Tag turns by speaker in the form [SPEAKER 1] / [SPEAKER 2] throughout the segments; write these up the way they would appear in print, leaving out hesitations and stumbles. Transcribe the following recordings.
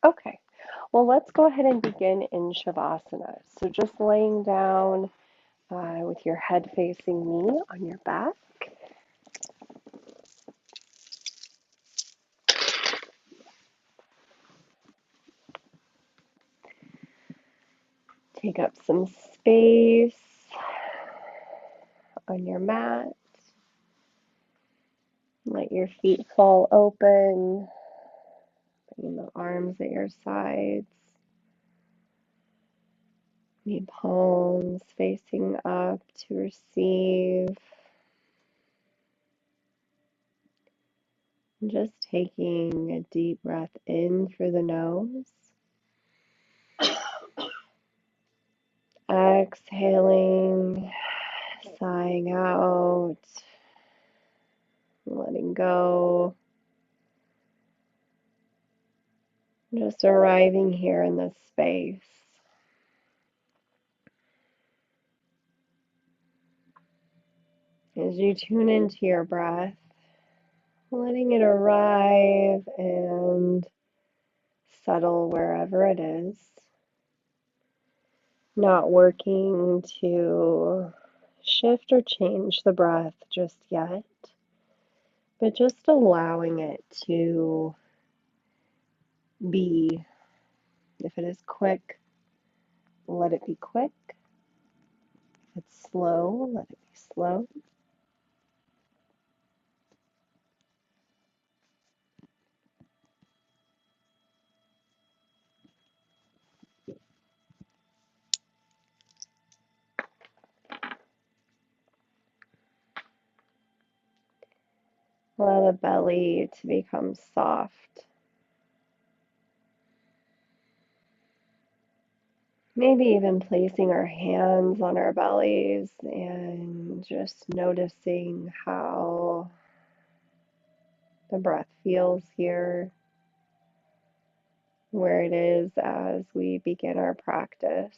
[SPEAKER 1] Okay, well, let's go ahead and begin in Shavasana. So just laying down with your head facing me on your back. Take up some space on your mat. Let your feet fall open. Bring the arms at your sides. Knee palms facing up to receive. Just taking a deep breath in through the nose. Exhaling, sighing out, letting go. Just arriving here in this space. As you tune into your breath, letting it arrive and settle wherever it is. Not working to shift or change the breath just yet, but just allowing it to be. If it is quick, let it be quick. If it's slow, let it be slow. Allow the belly to become soft. Maybe even placing our hands on our bellies and just noticing how the breath feels here, where it is as we begin our practice.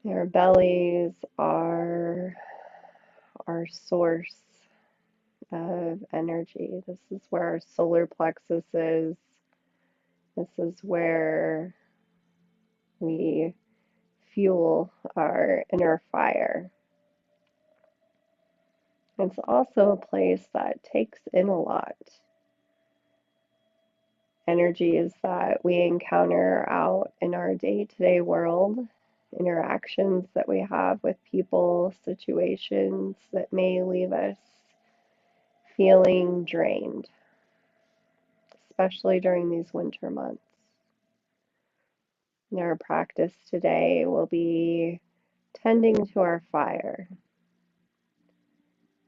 [SPEAKER 1] Our bellies are our source of energy. This is where our solar plexus is. This is where we fuel our inner fire. It's also a place that takes in a lot. Energies that we encounter out in our day-to-day world, interactions that we have with people, situations that may leave us feeling drained, especially during these winter months. And our practice today will be tending to our fire,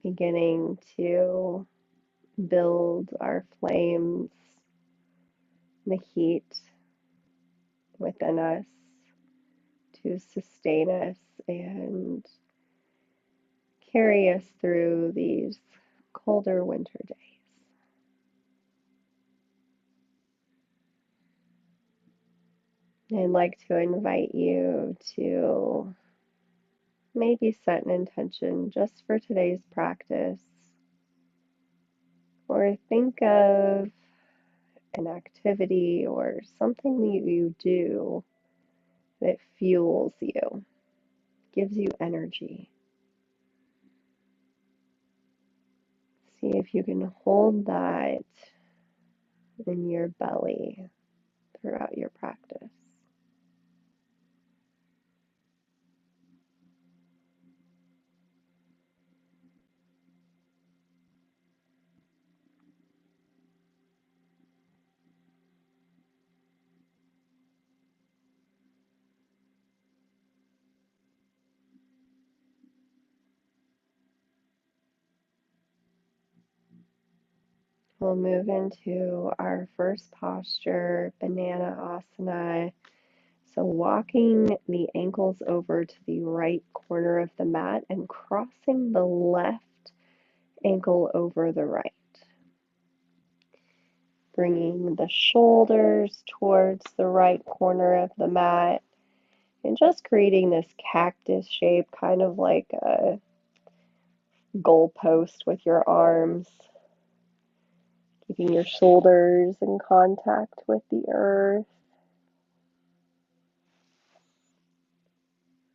[SPEAKER 1] beginning to build our flames, the heat within us to sustain us and carry us through these colder winter days. I'd like to invite you to maybe set an intention just for today's practice, or think of an activity or something that you do that fuels you, gives you energy. See if you can hold that in your belly throughout your practice. We'll move into our first posture, banana asana. So walking the ankles over to the right corner of the mat and crossing the left ankle over the right. Bringing the shoulders towards the right corner of the mat and just creating this cactus shape, kind of like a goalpost with your arms. Keeping your shoulders in contact with the earth.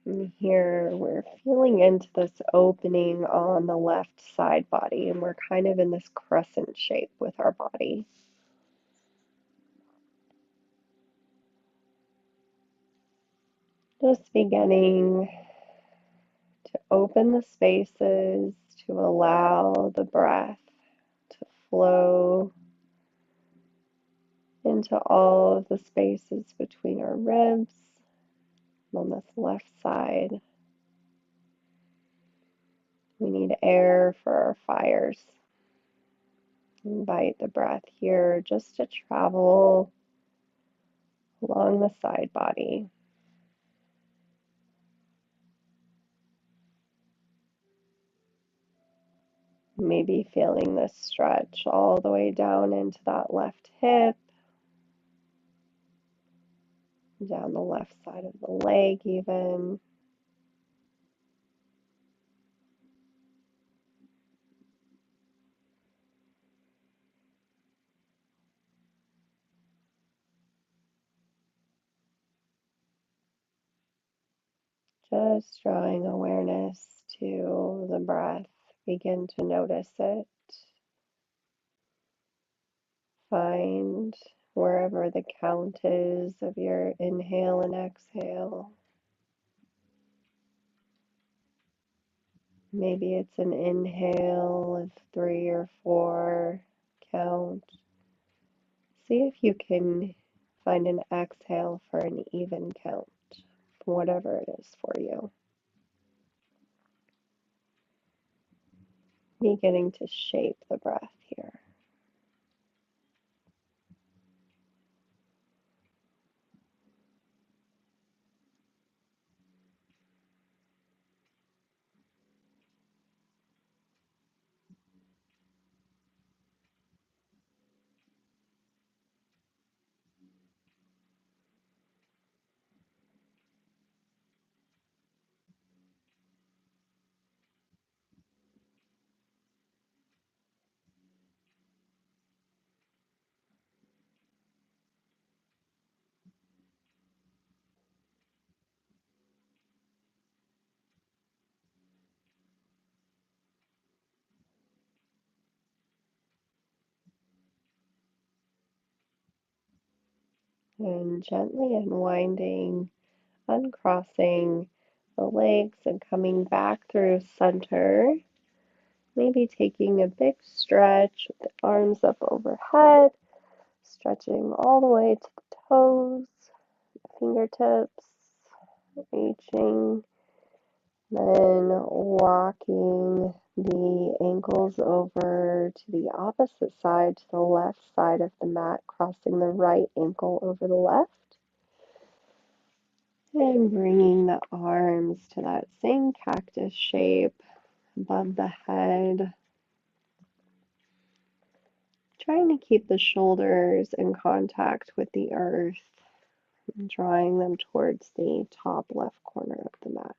[SPEAKER 1] And here we're feeling into this opening on the left side body, and we're kind of in this crescent shape with our body. Just beginning to open the spaces to allow the breath to flow into all of the spaces between our ribs on this left side. We need air for our fires. Invite the breath here just to travel along the side body. Maybe feeling this stretch all the way down into that left hip, down the left side of the leg even. Just drawing awareness to the breath. Begin to notice it. Find wherever the count is of your inhale and exhale. Maybe it's an inhale of 3 or 4 count. See if you can find an exhale for an even count, whatever it is for you. Beginning to shape the breath here. And gently unwinding, uncrossing the legs and coming back through center. Maybe taking a big stretch with the arms up overhead, stretching all the way to the toes, fingertips, reaching, then walking the ankles over to the opposite side, to the left side of the mat, crossing the right ankle over the left. And bringing the arms to that same cactus shape above the head. Trying to keep the shoulders in contact with the earth, and drawing them towards the top left corner of the mat.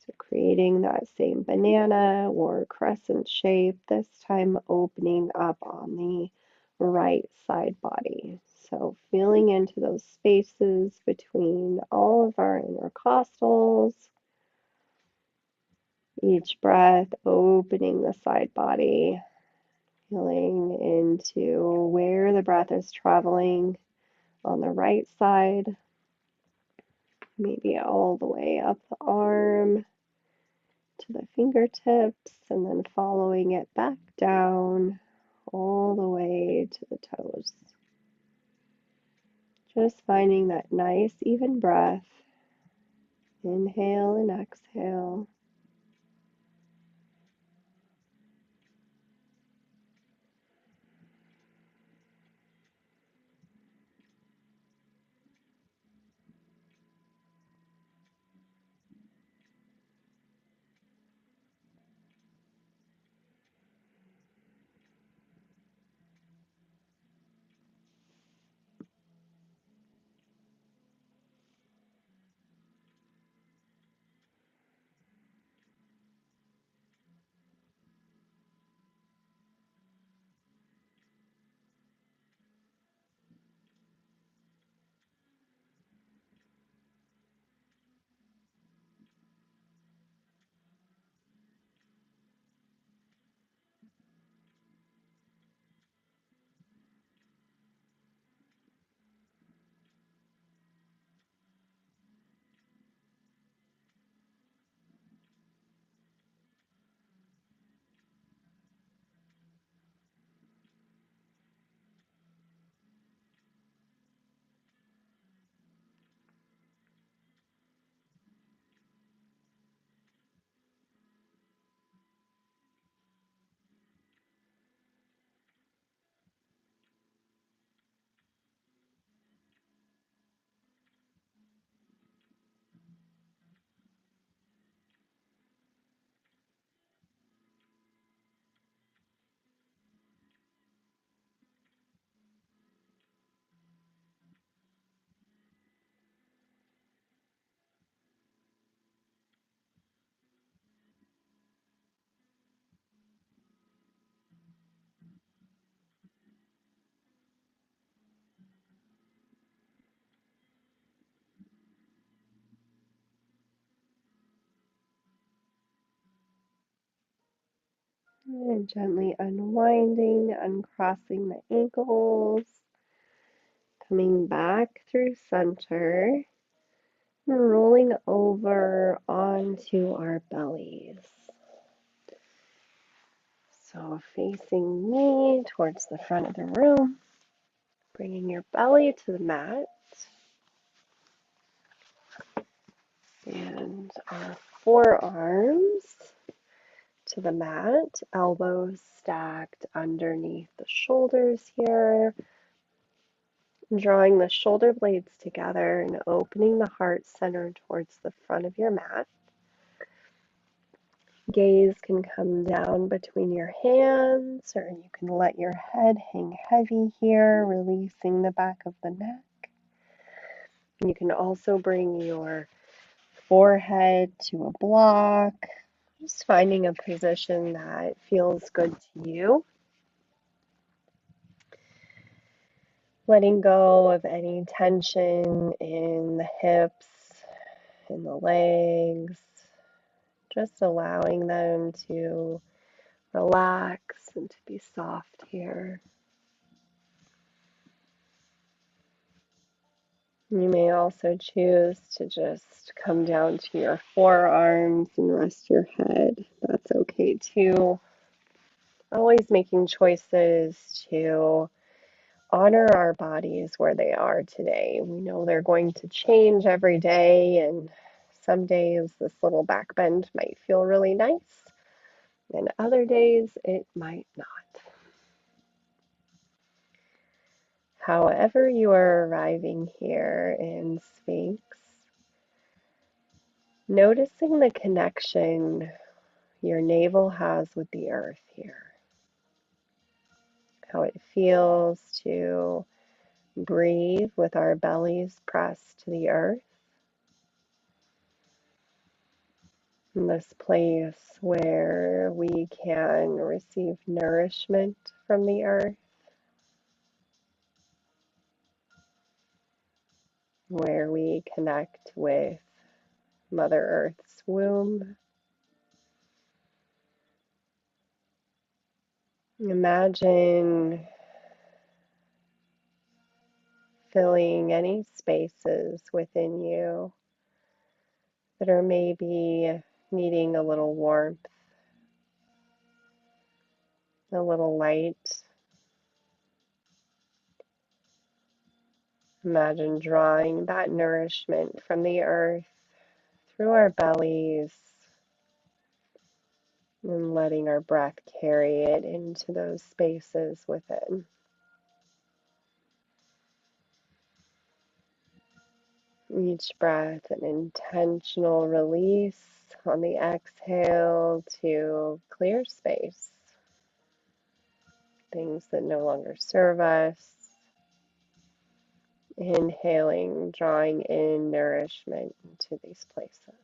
[SPEAKER 1] So creating that same banana or crescent shape, this time opening up on the right side body. So feeling into those spaces between all of our intercostals. Each breath opening the side body, feeling into where the breath is traveling on the right side, maybe all the way up the arm to the fingertips, and then following it back down all the way to the toes. Just finding that nice, even breath. Inhale and exhale. And gently unwinding, uncrossing the ankles, coming back through center, and rolling over onto our bellies. So facing me towards the front of the room, bringing your belly to the mat, and our forearms to the mat, elbows stacked underneath the shoulders here, drawing the shoulder blades together and opening the heart center towards the front of your mat. Gaze can come down between your hands, or you can let your head hang heavy here, releasing the back of the neck. You can also bring your forehead to a block, just finding a position that feels good to you. Letting go of any tension in the hips, in the legs, just allowing them to relax and to be soft here. You may also choose to just come down to your forearms and rest your head. That's okay too. Always making choices to honor our bodies where they are today. We know they're going to change every day, and some days this little back bend might feel really nice, and other days it might not. However you are arriving here in Sphinx, noticing the connection your navel has with the earth here, how it feels to breathe with our bellies pressed to the earth. In this place where we can receive nourishment from the earth, where we connect with Mother Earth's womb. Imagine filling any spaces within you that are maybe needing a little warmth, a little light. Imagine drawing that nourishment from the earth through our bellies and letting our breath carry it into those spaces within. Each breath an intentional release on the exhale to clear space, things that no longer serve us. Inhaling, drawing in nourishment into these places.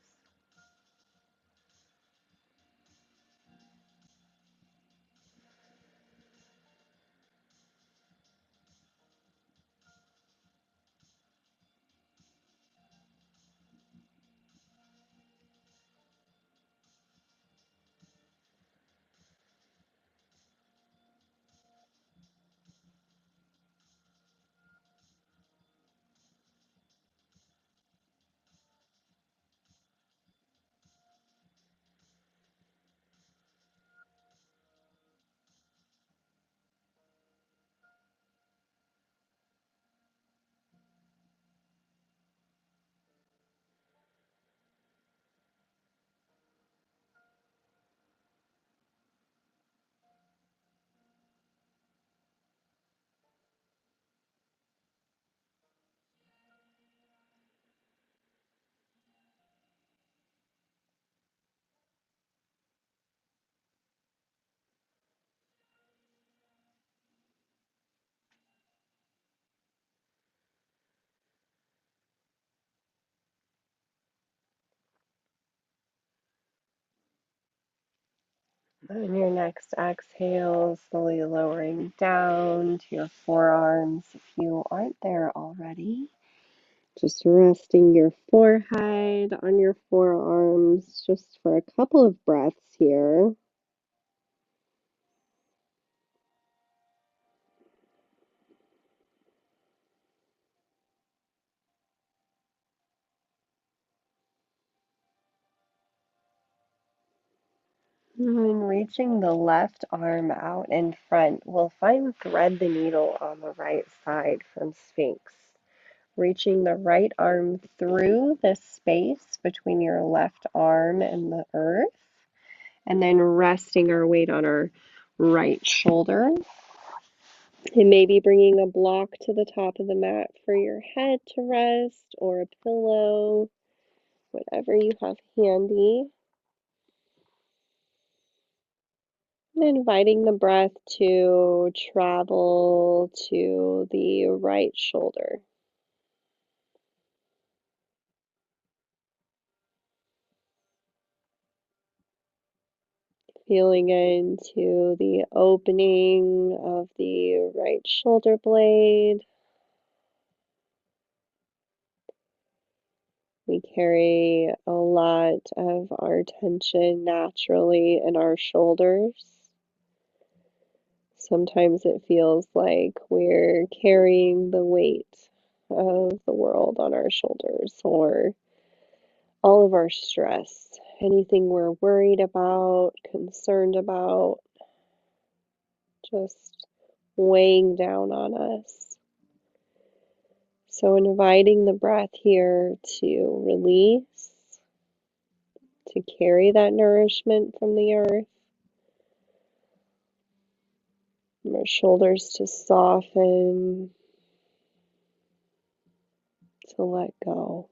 [SPEAKER 1] On your next exhale, slowly lowering down to your forearms if you aren't there already. Just resting your forehead on your forearms just for a couple of breaths here. And reaching the left arm out in front, we'll find thread the needle on the right side from Sphinx. Reaching the right arm through the space between your left arm and the earth, and then resting our weight on our right shoulder. And maybe bringing a block to the top of the mat for your head to rest, or a pillow, whatever you have handy. And inviting the breath to travel to the right shoulder. Feeling into the opening of the right shoulder blade. We carry a lot of our tension naturally in our shoulders. Sometimes it feels like we're carrying the weight of the world on our shoulders, or all of our stress, anything we're worried about, concerned about, just weighing down on us. So inviting the breath here to release, to carry that nourishment from the earth, and our shoulders to soften, to let go.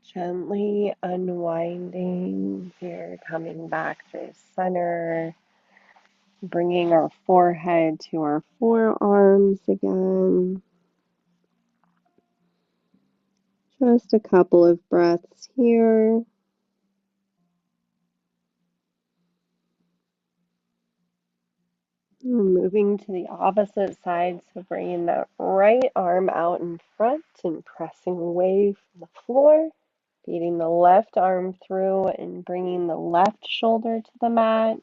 [SPEAKER 1] Gently unwinding here, coming back through center, bringing our forehead to our forearms again. Just a couple of breaths here. Moving to the opposite side, so bringing that right arm out in front and pressing away from the floor. Feeding the left arm through and bringing the left shoulder to the mat.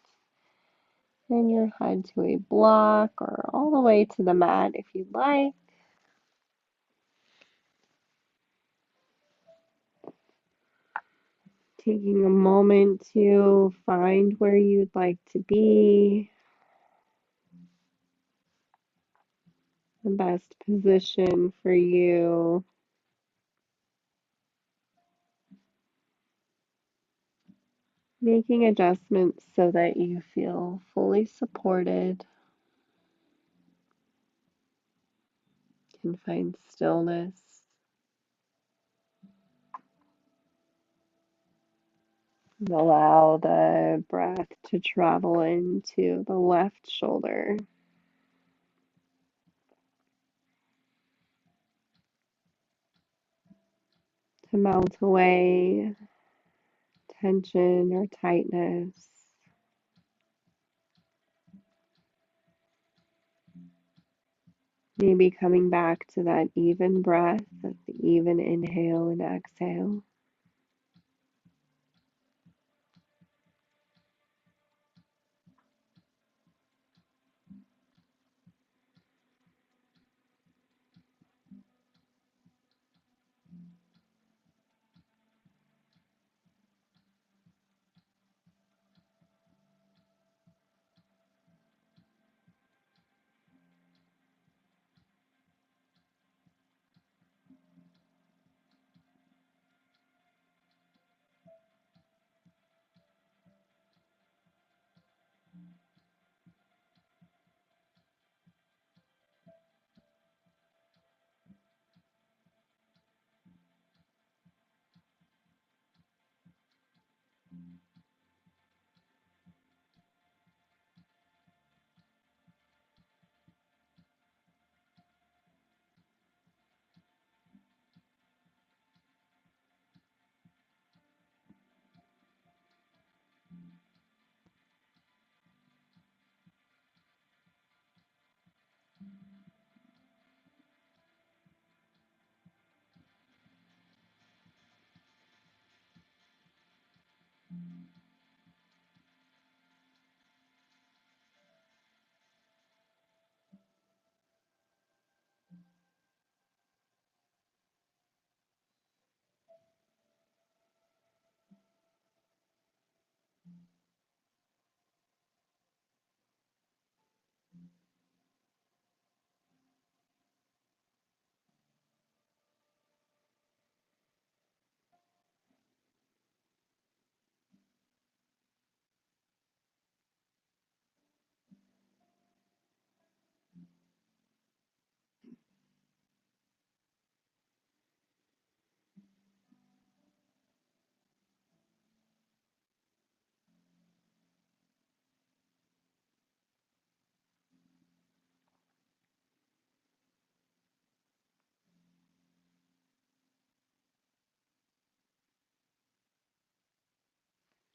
[SPEAKER 1] And your head to a block or all the way to the mat if you'd like. Taking a moment to find where you'd like to be, the best position for you. Making adjustments so that you feel fully supported, can find stillness. Allow the breath to travel into the left shoulder, to melt away tension or tightness. Maybe coming back to that even breath, the even inhale and exhale.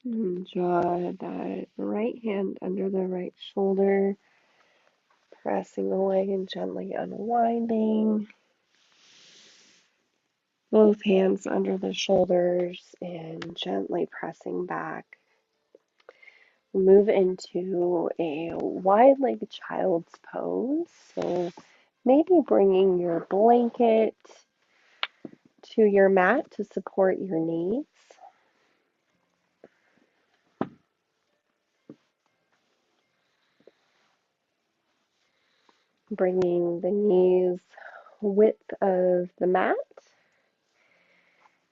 [SPEAKER 1] And draw that right hand under the right shoulder, pressing away and gently unwinding. Both hands under the shoulders and gently pressing back. Move into a wide-legged child's pose. So maybe bringing your blanket to your mat to support your knees. Bringing the knees width of the mat.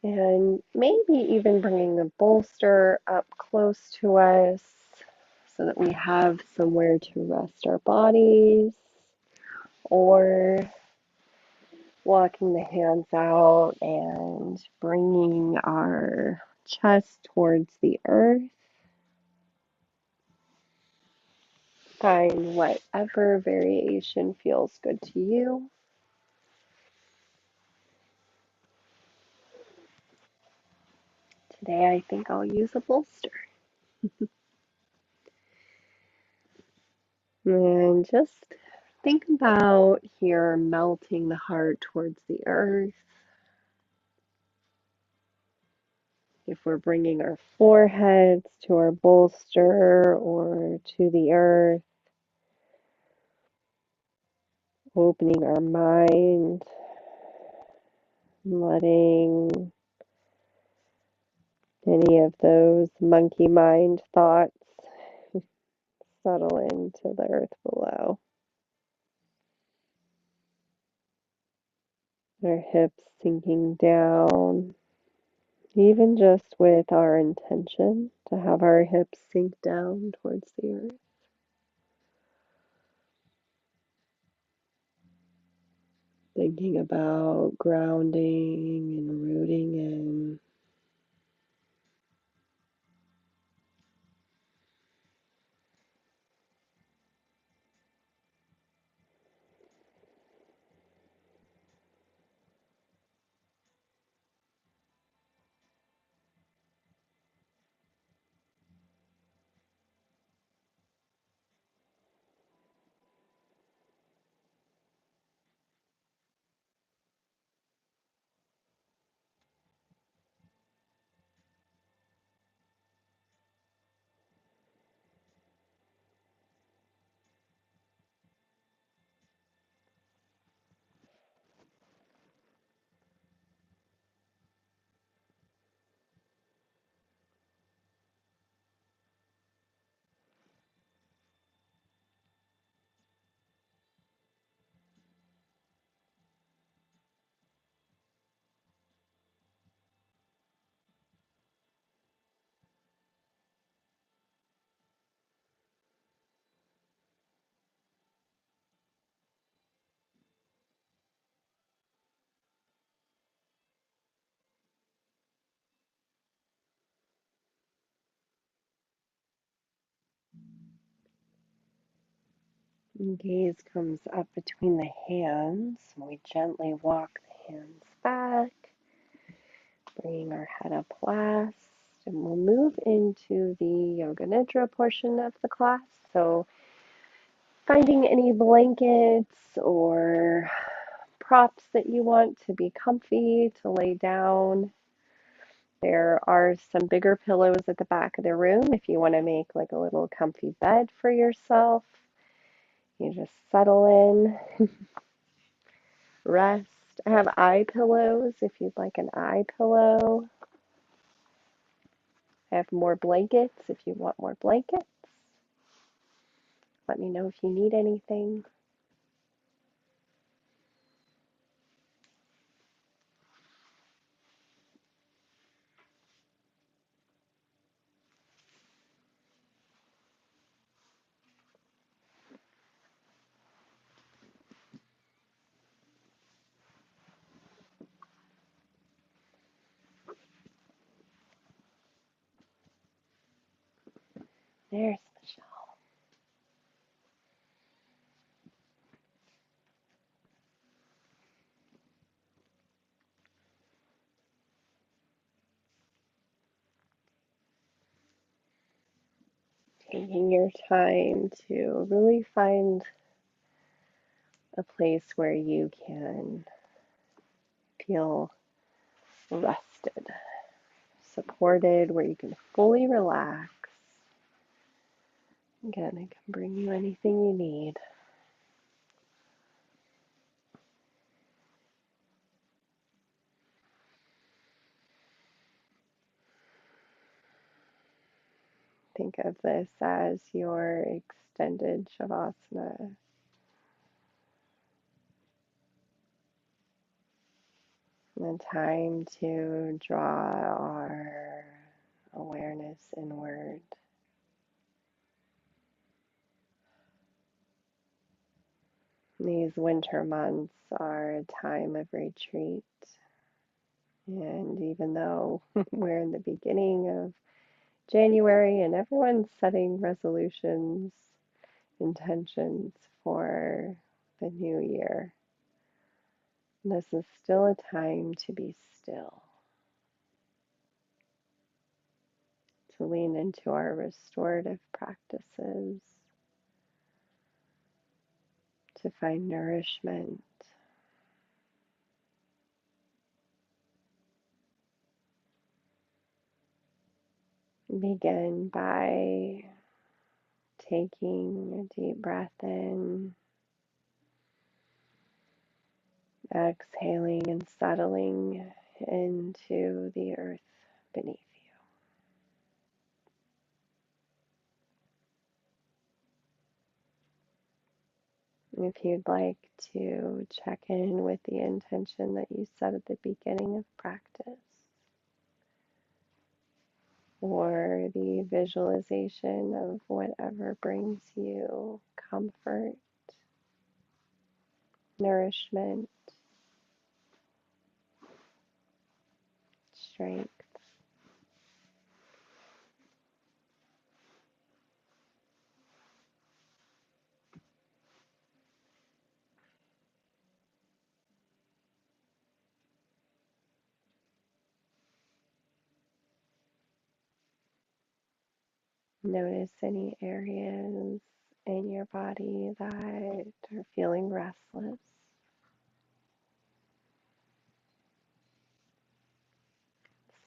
[SPEAKER 1] And maybe even bringing the bolster up close to us so that we have somewhere to rest our bodies, or walking the hands out and bringing our chest towards the earth. Find whatever variation feels good to you. Today I think I'll use a bolster. And just think about here melting the heart towards the earth. If we're bringing our foreheads to our bolster or to the earth, opening our mind, letting Any of those monkey mind thoughts settle into the earth below. Our hips sinking down, even just with our intention to have our hips sink down towards the earth. Thinking about grounding and rooting in. Gaze comes up between the hands. We gently walk the hands back, bringing our head up last. And we'll move into the Yoga Nidra portion of the class. So, finding any blankets or props that you want to be comfy to lay down. There are some bigger pillows at the back of the room if you want to make like a little comfy bed for yourself. You just settle in, rest. I have eye pillows if you'd like an eye pillow. I have more blankets if you want more blankets. Let me know if you need anything. There's Michelle. Taking your time to really find a place where you can feel rested, supported, where you can fully relax. Again, I can bring you anything you need. Think of this as your extended Shavasana. And time to draw our awareness inward. These winter months are a time of retreat. And even though we're in the beginning of January and everyone's setting resolutions, intentions for the new year, this is still a time to be still, to lean into our restorative practices, to find nourishment. Begin by taking a deep breath in, exhaling and settling into the earth beneath you. If you'd like to check in with the intention that you set at the beginning of practice, or the visualization of whatever brings you comfort, nourishment, strength. Notice any areas in your body that are feeling restless.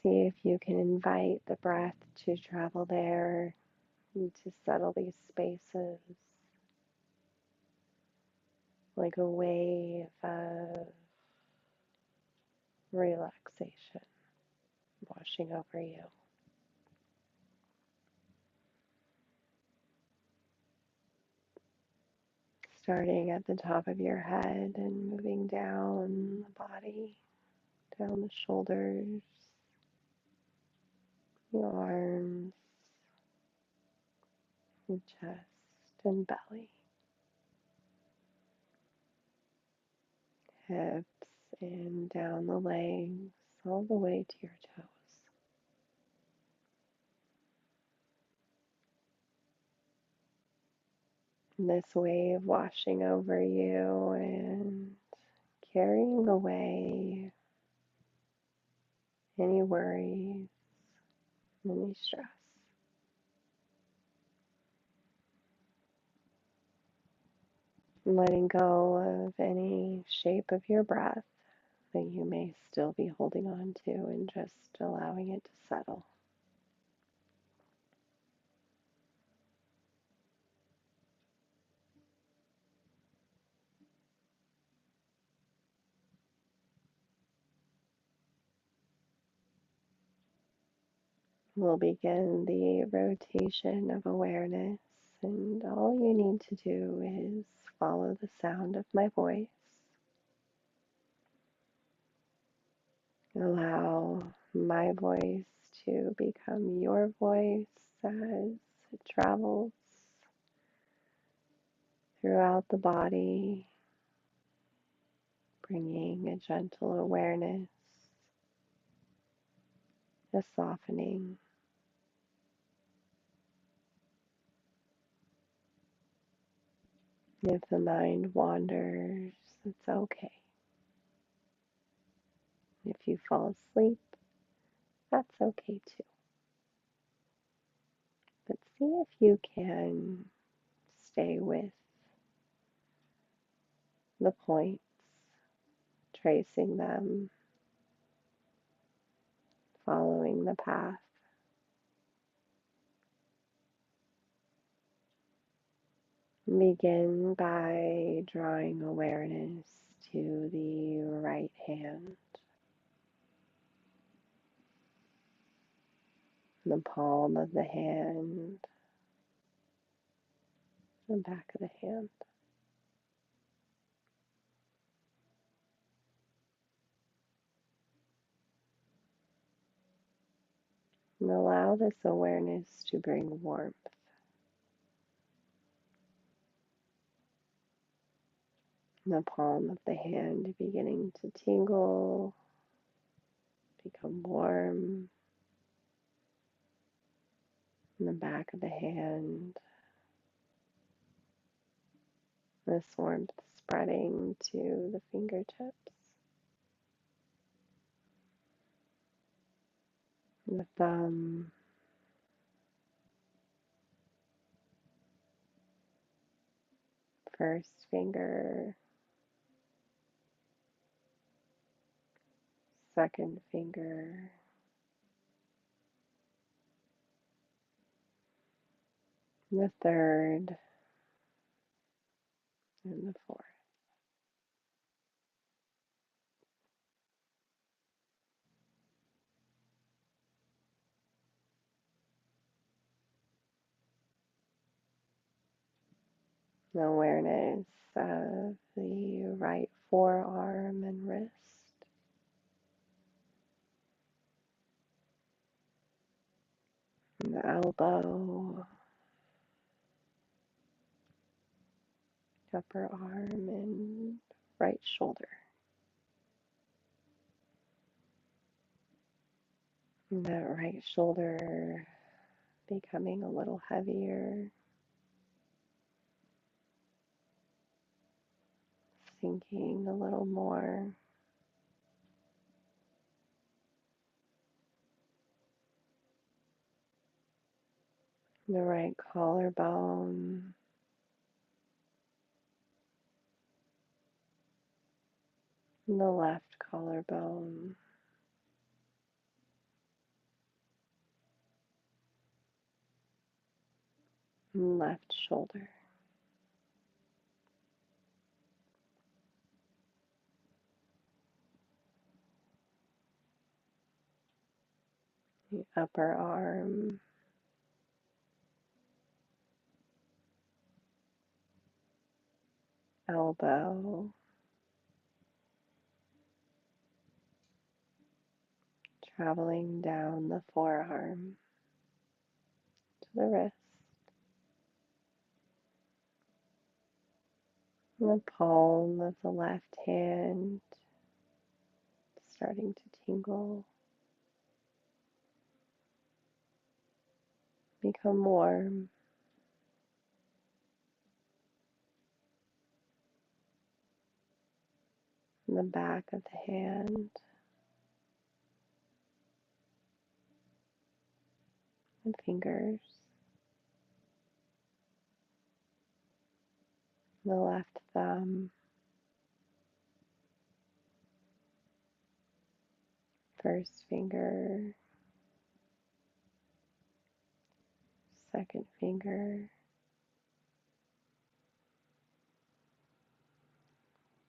[SPEAKER 1] See if you can invite the breath to travel there and to settle these spaces like a wave of relaxation washing over you. Starting at the top of your head and moving down the body, down the shoulders, your arms, and chest and belly, hips, and down the legs, all the way to your toes. And this wave washing over you and carrying away any worries, any stress. Letting go of any shape of your breath that you may still be holding on to and just allowing it to settle. We'll begin the rotation of awareness, and all you need to do is follow the sound of my voice. Allow my voice to become your voice as it travels throughout the body, bringing a gentle awareness, a softening. If the mind wanders, it's okay. If you fall asleep, that's okay too. But see if you can stay with the points, tracing them, following the path. Begin by drawing awareness to the right hand, the palm of the hand, the back of the hand. And allow this awareness to bring warmth. The palm of the hand beginning to tingle, become warm. And the back of the hand, this warmth spreading to the fingertips. The thumb, first finger, second finger, the third, and the fourth. Awareness of the right forearm and wrist, and the elbow, upper arm, and right shoulder. And that right shoulder becoming a little heavier, sinking a little more. The right collarbone, and the left collarbone, and left shoulder. The upper arm, elbow, traveling down the forearm to the wrist, and the palm of the left hand starting to tingle, become warm. And the back of the hand, and fingers, the left thumb, first finger, second finger,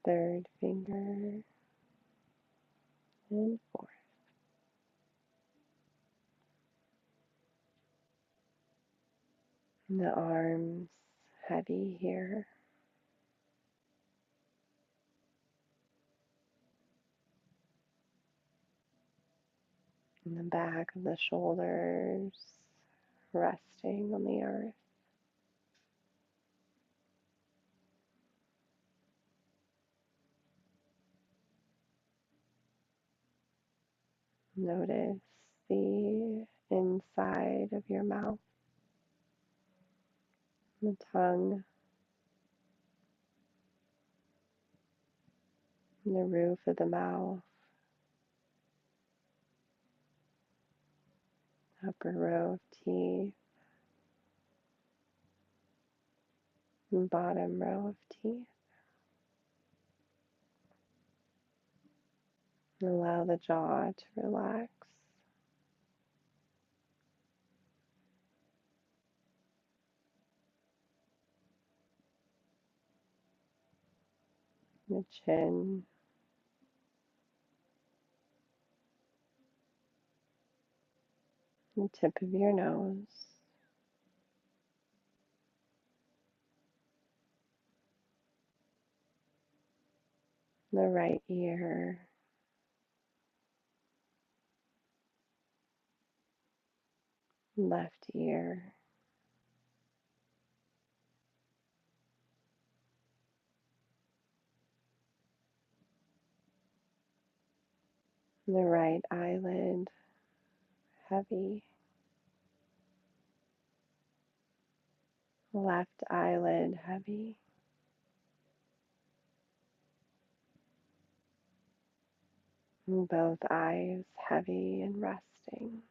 [SPEAKER 1] third finger, and fourth. And the arms heavy here, and the back of the shoulders resting on the earth. Notice the inside of your mouth, the tongue, and the roof of the mouth, upper row of teeth, and bottom row of teeth. And allow the jaw to relax, the chin, the tip of your nose, the right ear, left ear, the right eyelid heavy, left eyelid heavy, and both eyes heavy and resting.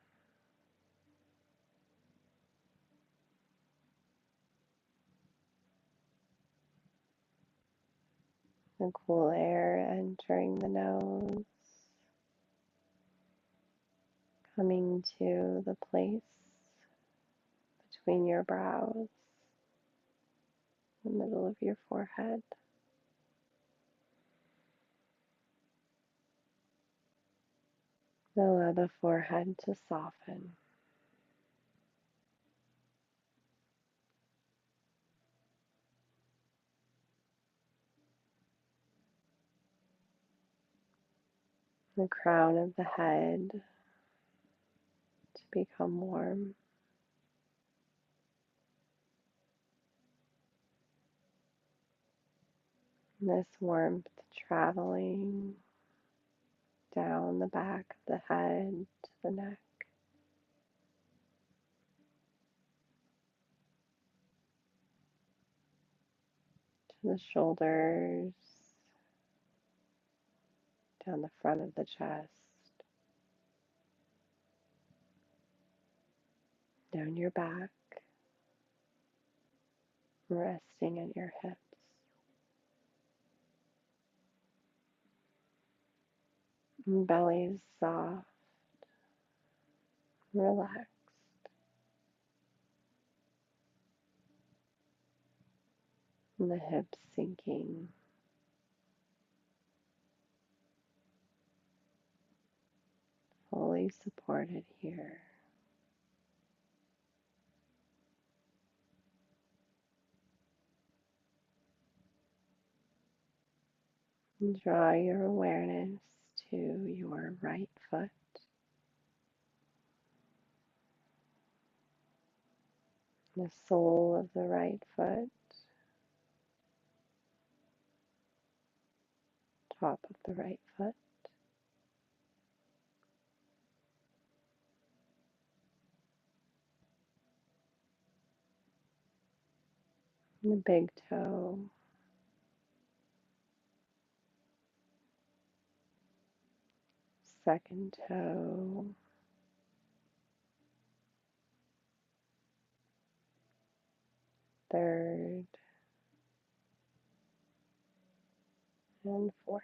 [SPEAKER 1] The cool air entering the nose, coming to the place between your brows, the middle of your forehead. Allow the forehead to soften. the crown of the head to become warm. This warmth traveling down the back of the head to the neck, to the shoulders, down the front of the chest, down your back, resting at your hips. And belly is soft, relaxed. And the hips sinking, fully supported here. And draw your awareness to your right foot, the sole of the right foot, top of the right foot, and the big toe, second toe, third, and fourth.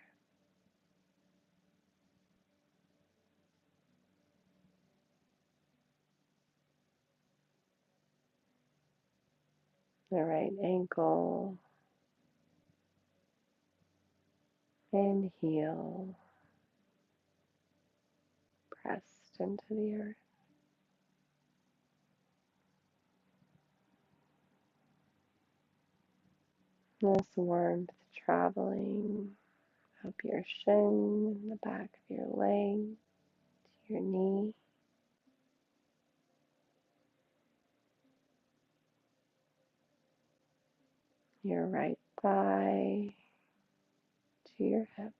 [SPEAKER 1] The right ankle and heel pressed into the earth. This warmth traveling up your shin, the back of your leg, to your knee, your right thigh, to your hip.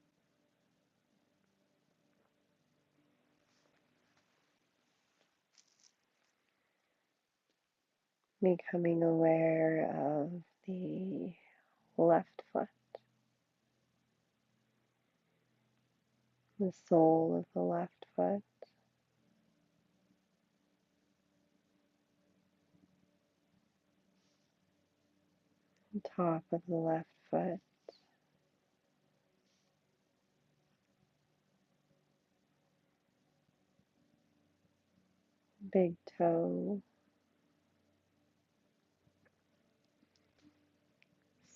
[SPEAKER 1] Becoming aware of the left foot, the sole of the left foot, the top of the left foot, big toe,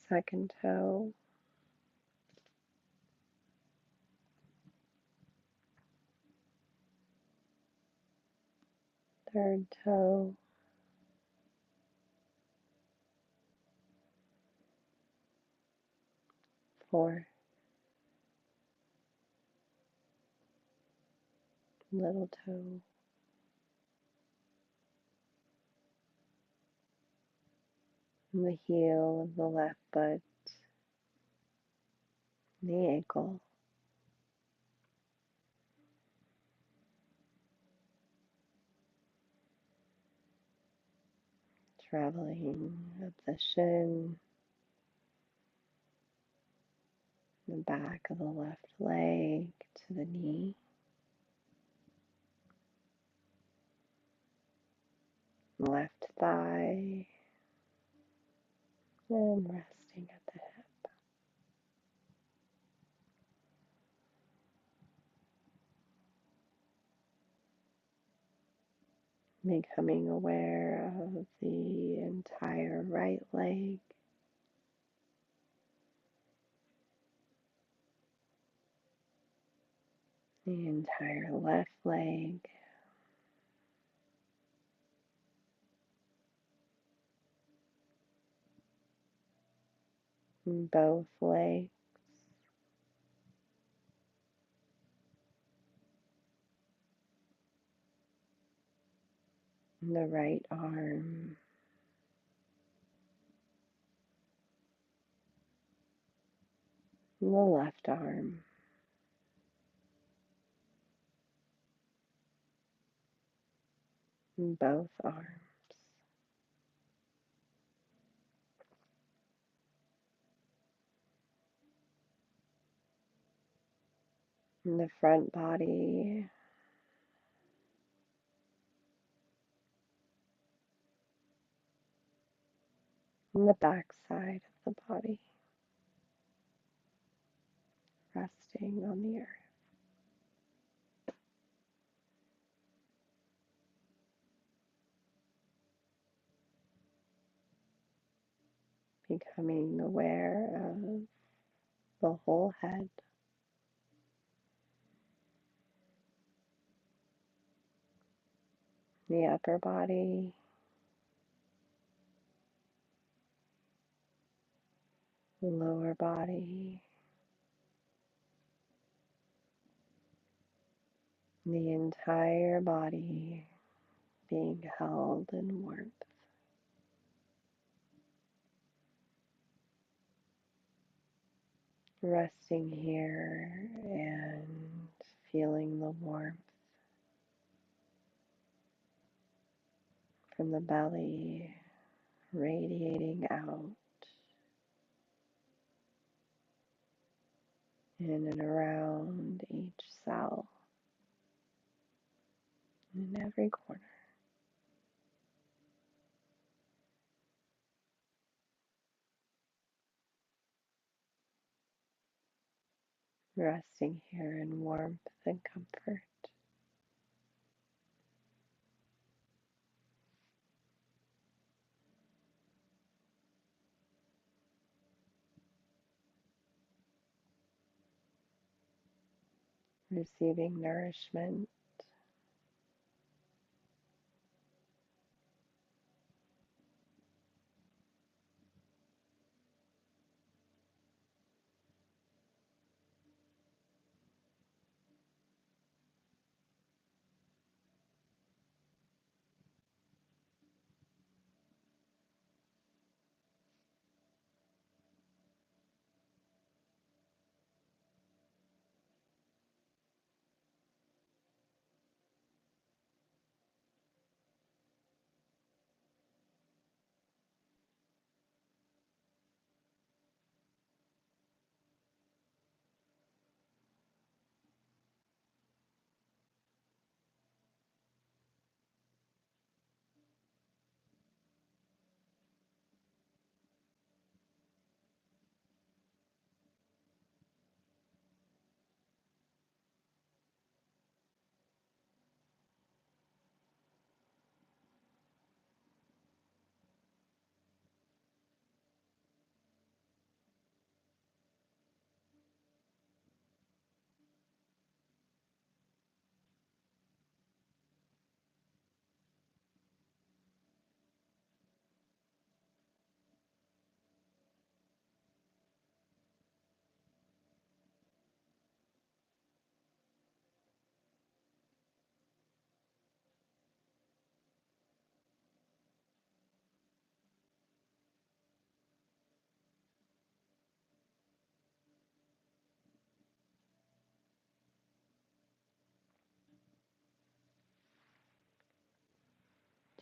[SPEAKER 1] second toe, third toe, fourth, little toe, and the heel of the left foot, and the ankle, traveling up the shin, the back of the left leg to the knee, left thigh, and resting at the hip. Becoming aware of the entire right leg, the entire left leg, and both legs, the right arm, the left arm, both arms, the front body, and the back side of the body, resting on the earth, becoming aware of the whole head, the upper body, the lower body, the entire body being held in warmth. Resting here and feeling the warmth from the belly radiating out in and around each cell in every corner. Resting here in warmth and comfort. Receiving nourishment,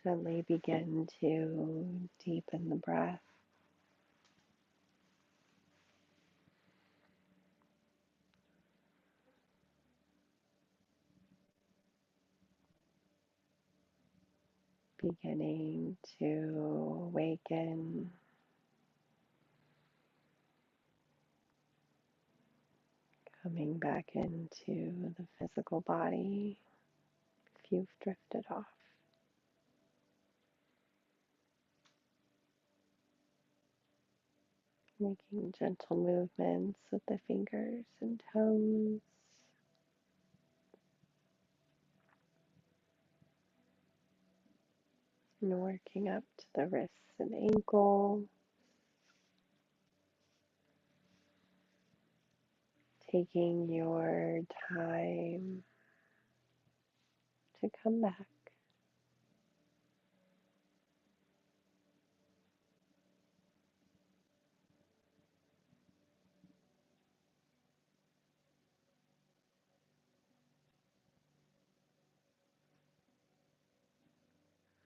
[SPEAKER 1] gently begin to deepen the breath, beginning to awaken, coming back into the physical body if you've drifted off. Making gentle movements with the fingers and toes, and working up to the wrists and ankles, taking your time to come back.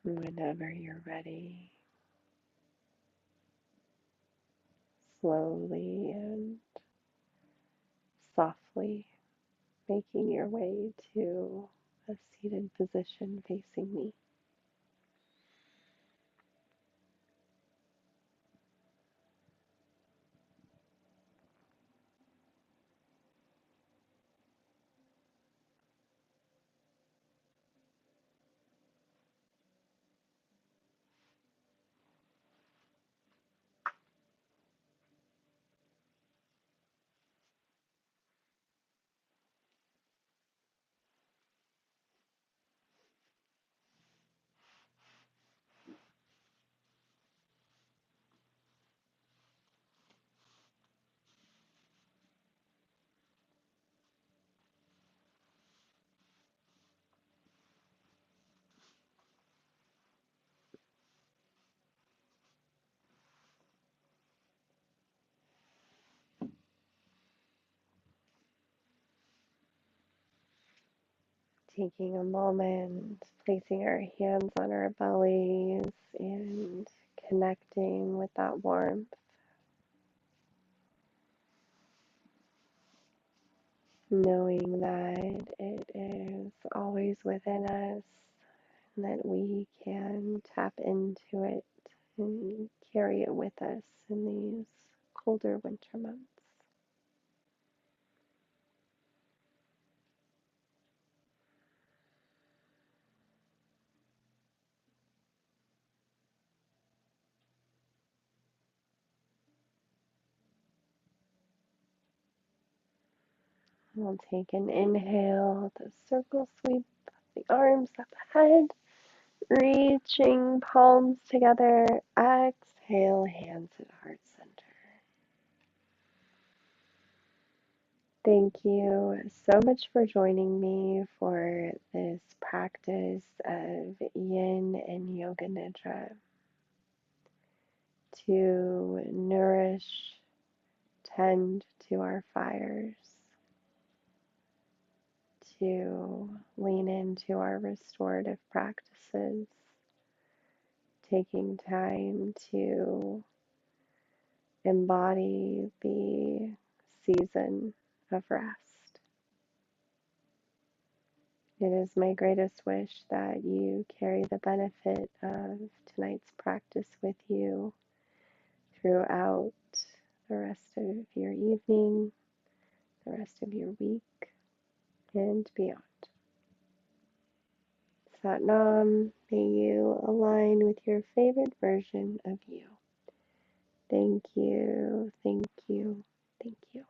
[SPEAKER 1] Whenever you're ready, slowly and softly making your way to a seated position facing me. Taking a moment, placing our hands on our bellies and connecting with that warmth, knowing that it is always within us and that we can tap into it and carry it with us in these colder winter months. We'll take an inhale, the circle sweep the arms up ahead, reaching palms together. Exhale, hands at heart center. Thank you so much for joining me for this practice of Yin and Yoga Nidra to nourish, tend to our fires, to lean into our restorative practices, taking time to embody the season of rest. It is my greatest wish that you carry the benefit of tonight's practice with you throughout the rest of your evening, the rest of your week, and beyond. Sat Nam, may you align with your favorite version of you. Thank you, thank you, thank you.